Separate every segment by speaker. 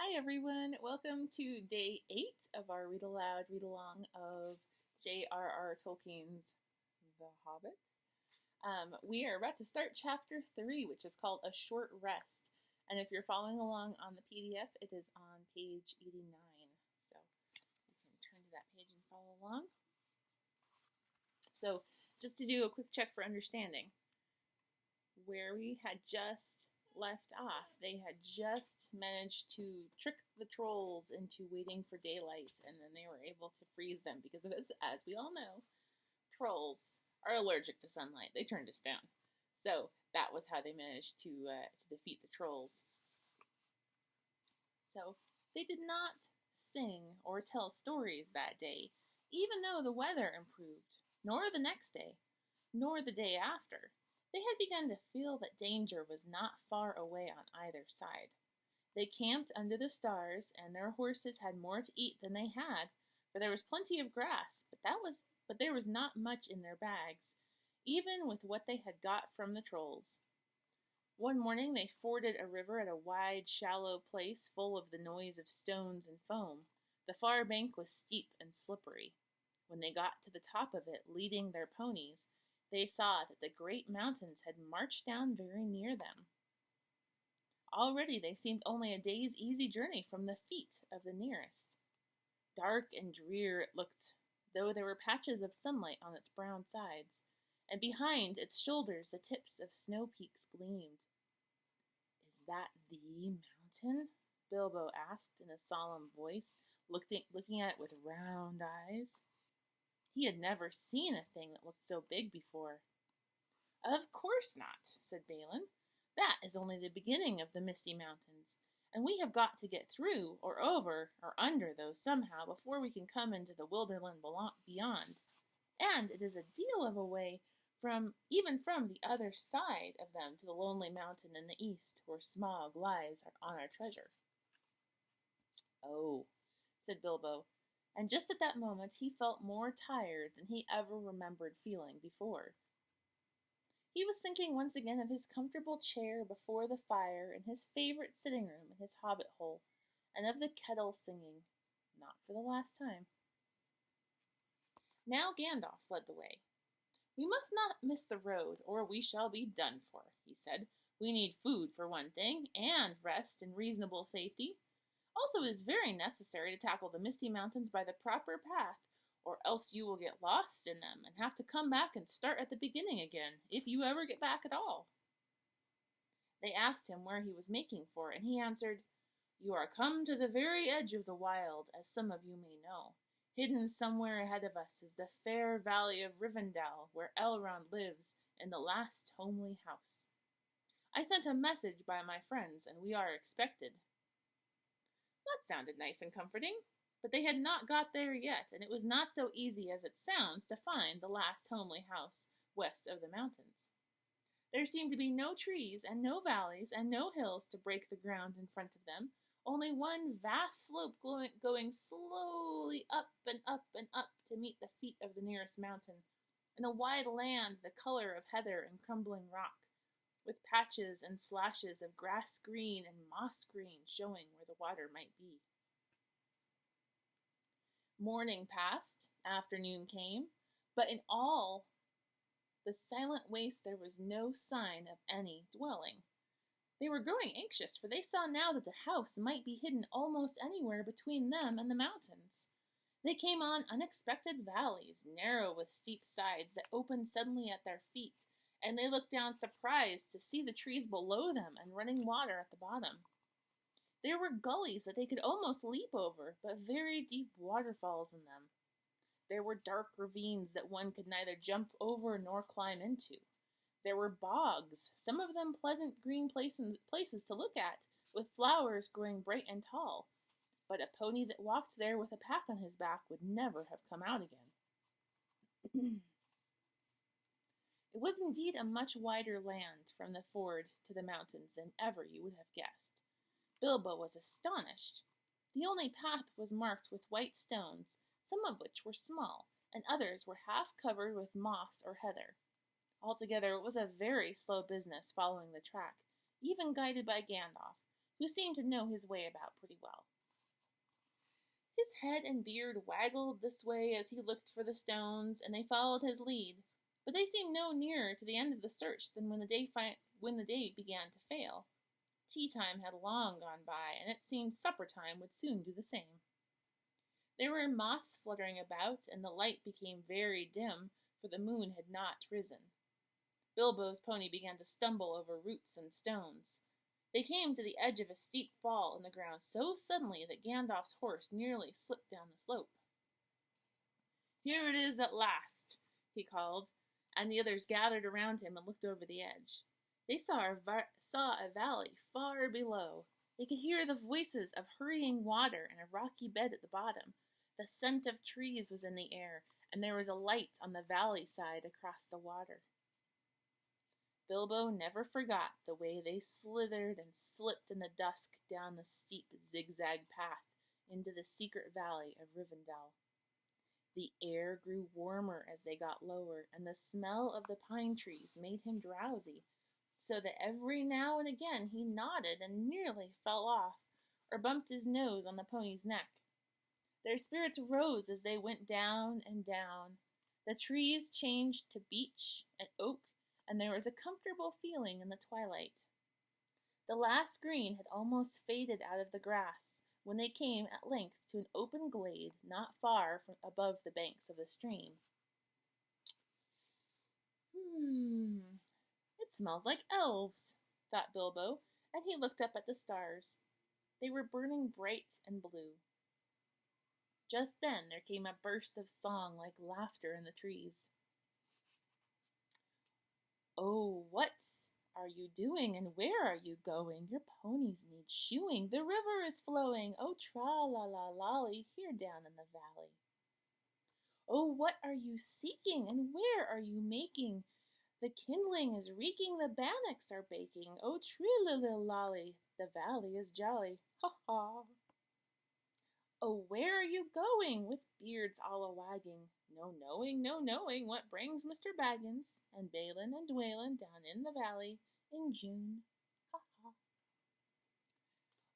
Speaker 1: Hi everyone, welcome to day 8 of our Read Aloud read along of J.R.R. Tolkien's The Hobbit. We are about to start chapter 3, which is called A Short Rest. And if you're following along on the PDF, it is on page 89. So you can turn to that page and follow along. So just to do a quick check for understanding, where we had just left off, they had just managed to trick the trolls into waiting for daylight, and then they were able to freeze them because of this. As we all know, trolls are allergic to sunlight. They turned us down. So that was how they managed to defeat the trolls. So they did not sing or tell stories that day, even though the weather improved, nor the next day, nor the day after. They had begun to feel that danger was not far away on either side. They camped under the stars, and their horses had more to eat than they had, for there was plenty of grass, but there was not much in their bags, even with what they had got from the trolls. One morning they forded a river at a wide, shallow place full of the noise of stones and foam. The far bank was steep and slippery. When they got to the top of it, leading their ponies, they saw that the great mountains had marched down very near them. Already they seemed only a day's easy journey from the feet of the nearest. Dark and drear it looked, though there were patches of sunlight on its brown sides, and behind its shoulders the tips of snow peaks gleamed. "Is that the mountain?" Bilbo asked in a solemn voice, looking at it with round eyes. He had never seen a thing that looked so big before. "Of course not," said Balin. "That is only the beginning of the Misty Mountains, and we have got to get through, or over, or under those somehow before we can come into the Wilderland beyond. And it is a deal of a way even from the other side of them to the lonely mountain in the east, where Smaug lies on our treasure." "Oh," said Bilbo. And just at that moment he felt more tired than he ever remembered feeling before. He was thinking once again of his comfortable chair before the fire in his favorite sitting room in his hobbit hole, and of the kettle singing, not for the last time. Now Gandalf led the way. "We must not miss the road, or we shall be done for," he said. "We need food for one thing, and rest in reasonable safety. Also, it is very necessary to tackle the Misty Mountains by the proper path, or else you will get lost in them and have to come back and start at the beginning again, if you ever get back at all." They asked him where he was making for, and he answered, "You are come to the very edge of the wild, as some of you may know. Hidden somewhere ahead of us is the fair valley of Rivendell, where Elrond lives in the last homely house. I sent a message by my friends, and we are expected." That sounded nice and comforting, but they had not got there yet, and it was not so easy as it sounds to find the last homely house west of the mountains. There seemed to be no trees and no valleys and no hills to break the ground in front of them, only one vast slope going slowly up and up and up to meet the feet of the nearest mountain, and a wide land the color of heather and crumbling rock, with patches and slashes of grass green and moss green showing where the water might be. Morning passed, afternoon came, but in all the silent waste there was no sign of any dwelling. They were growing anxious, for they saw now that the house might be hidden almost anywhere between them and the mountains. They came on unexpected valleys, narrow with steep sides that opened suddenly at their feet, and they looked down surprised to see the trees below them and running water at the bottom. There were gullies that they could almost leap over, but very deep waterfalls in them. There were dark ravines that one could neither jump over nor climb into. There were bogs, some of them pleasant green places to look at, with flowers growing bright and tall, but a pony that walked there with a pack on his back would never have come out again. It was indeed a much wider land from the ford to the mountains than ever you would have guessed. Bilbo was astonished. The only path was marked with white stones, some of which were small, and others were half covered with moss or heather. Altogether it was a very slow business following the track, even guided by Gandalf, who seemed to know his way about pretty well. His head and beard waggled this way as he looked for the stones, and they followed his lead, but they seemed no nearer to the end of the search than when the day began to fail. Tea time had long gone by, and it seemed supper time would soon do the same. There were moths fluttering about, and the light became very dim, for the moon had not risen. Bilbo's pony began to stumble over roots and stones. They came to the edge of a steep fall in the ground so suddenly that Gandalf's horse nearly slipped down the slope. "Here it is at last," he called, and the others gathered around him and looked over the edge. They saw a valley far below. They could hear the voices of hurrying water and a rocky bed at the bottom. The scent of trees was in the air, and there was a light on the valley side across the water. Bilbo never forgot the way they slithered and slipped in the dusk down the steep zigzag path into the secret valley of Rivendell. The air grew warmer as they got lower, and the smell of the pine trees made him drowsy, so that every now and again he nodded and nearly fell off, or bumped his nose on the pony's neck. Their spirits rose as they went down and down. The trees changed to beech and oak, and there was a comfortable feeling in the twilight. The last green had almost faded out of the grass when they came at length to an open glade not far from above the banks of the stream. "It smells like elves," thought Bilbo, and he looked up at the stars. They were burning bright and blue. Just then there came a burst of song like laughter in the trees. "Oh, what are you doing, and where are you going? Your ponies need shoeing. The river is flowing. Oh, tra-la-la-lolly, here down in the valley. Oh, what are you seeking, and where are you making? The kindling is reeking, the bannocks are baking. Oh, tree-lilly-lolly, the valley is jolly. Ha-ha. Oh, where are you going, with beards all a-wagging? No knowing what brings Mr. Baggins and Balin and Dwalin down in the valley in June. Ha-ha.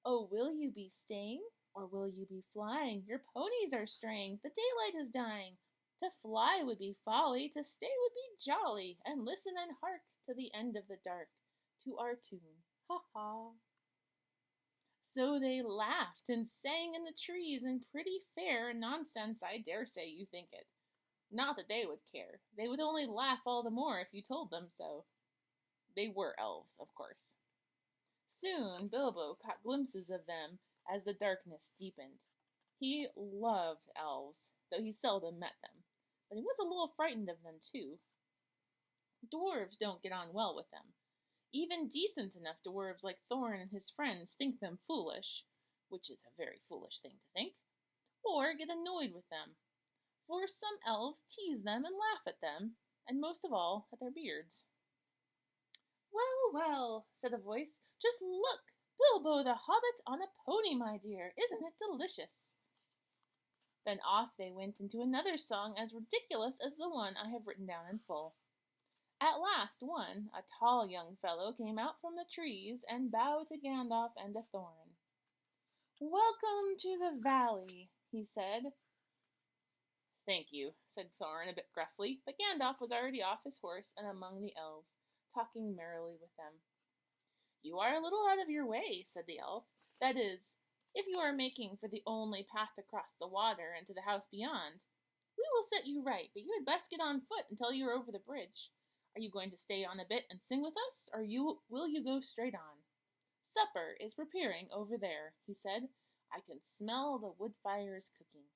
Speaker 1: Oh, will you be staying, or will you be flying? Your ponies are straying, the daylight is dying. To fly would be folly, to stay would be jolly, and listen and hark to the end of the dark, to our tune. Ha-ha. So they laughed and sang in the trees in pretty fair nonsense, I dare say you think it. Not that they would care. They would only laugh all the more if you told them so. They were elves, of course. Soon Bilbo caught glimpses of them as the darkness deepened. He loved elves, though he seldom met them, but he was a little frightened of them, too. Dwarves don't get on well with them. Even decent enough dwarves like Thorin and his friends think them foolish, which is a very foolish thing to think, or get annoyed with them. For some elves tease them and laugh at them, and most of all at their beards. "Well, well," said a voice, "just look! Bilbo the Hobbit on a pony, my dear! Isn't it delicious?" Then off they went into another song as ridiculous as the one I have written down in full. At last one, a tall young fellow, came out from the trees and bowed to Gandalf and to Thorin. "Welcome to the valley," he said. "Thank you," said Thorin a bit gruffly, but Gandalf was already off his horse and among the elves, talking merrily with them. "You are a little out of your way," said the elf. "That is, if you are making for the only path across the water and to the house beyond. We will set you right, but you had best get on foot until you are over the bridge. Are you going to stay on a bit and sing with us, or will you go straight on? Supper is preparing over there," he said. "I can smell the wood fires cooking."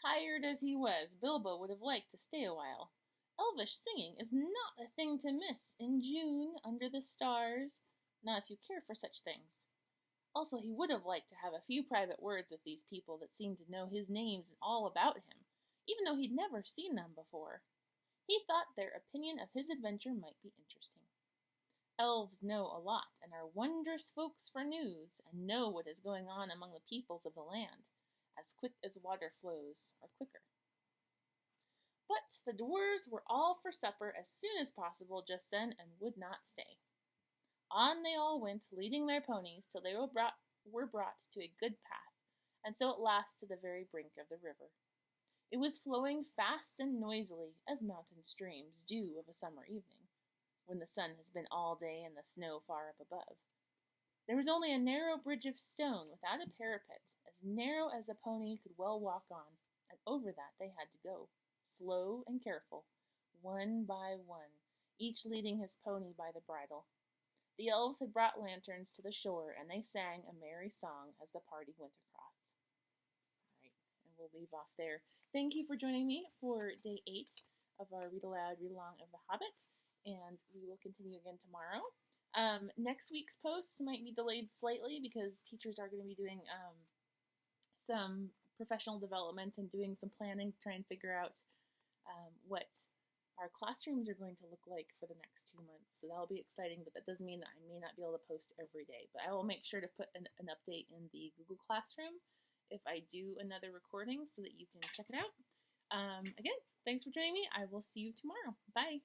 Speaker 1: Tired as he was, Bilbo would have liked to stay a while. Elvish singing is not a thing to miss in June under the stars, not if you care for such things. Also, he would have liked to have a few private words with these people that seemed to know his names and all about him, even though he'd never seen them before. He thought their opinion of his adventure might be interesting. Elves know a lot and are wondrous folks for news, and know what is going on among the peoples of the land, as quick as water flows, or quicker. But the dwarves were all for supper as soon as possible just then and would not stay. On they all went, leading their ponies, till they were brought to a good path, and so at last to the very brink of the river. It was flowing fast and noisily, as mountain streams do of a summer evening, when the sun has been all day and the snow far up above. There was only a narrow bridge of stone without a parapet, as narrow as a pony could well walk on, and over that they had to go, slow and careful, one by one, each leading his pony by the bridle. The elves had brought lanterns to the shore, and they sang a merry song as the party went across. All right, and we'll leave off there. Thank you for joining me for day 8 of our Read Aloud, Read Along of The Hobbit, and we will continue again tomorrow. Next week's posts might be delayed slightly because teachers are going to be doing some professional development and doing some planning to try and figure out what our classrooms are going to look like for the next 2 months. So that'll be exciting, but that doesn't mean that I may not be able to post every day. But I will make sure to put an update in the Google Classroom if I do another recording so that you can check it out. Again, thanks for joining me. I will see you tomorrow. Bye.